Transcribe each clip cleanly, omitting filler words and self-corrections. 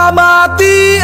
pamati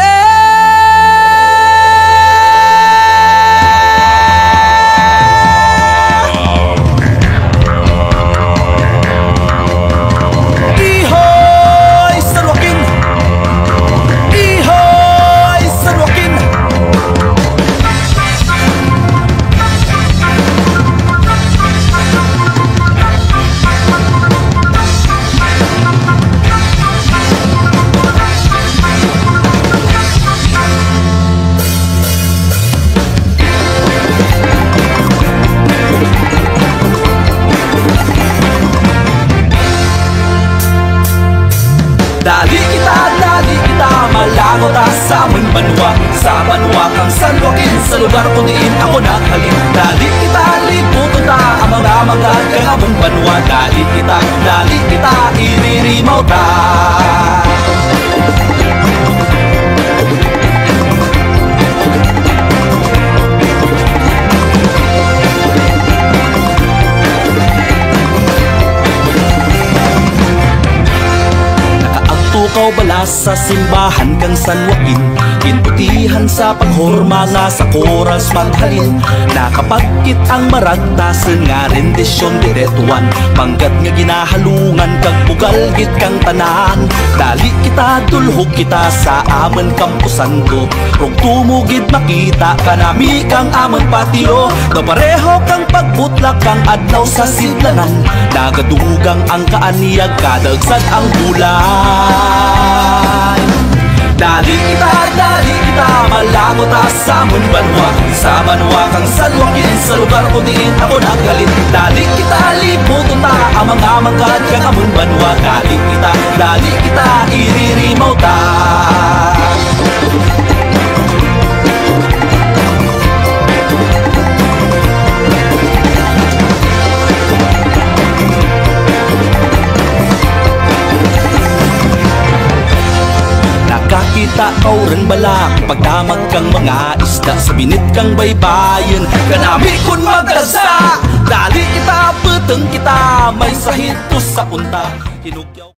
Dali kita, malago ta sa aming banwa. Sa banwa kang San Joaquin, sa lugar ko diin ako naghalin. Dali kita, liputo ta, ang mga magad kang aming banwa. Dali kita, iririmaw ta. Tukaw balas sa simbahan kang San Joaquin, kinputihan sa paghorma nga sa koras maghalin. Nakapagkit ang maragtasan nga rendisyon diretuan, manggat nga ginahalungan kag bugalgit kang tanan. Dali kita, dulhog kita sa aman kampusan ko, rog tumugid makita kanami kang aman patio. No pareho kang pagbutlak kang adlaw sa sidlanan, nagadugang ang kaaniyag kadagsad ang bulan. Dali kita, malago ta sa aming banwa. Sa banwa kang San Joaquin, sa lugar ko diin ako naghalin. Dali kita, liputo ta, ang mga magad kang aming banwa. Dali kita, iririmaw ta. Kita kauran balak, pagdamag kang mga isda, sa binit kang baybayin, kanami kun magdasa. Dali kita, peteng kita, may sahito sa punta. Hinugyaw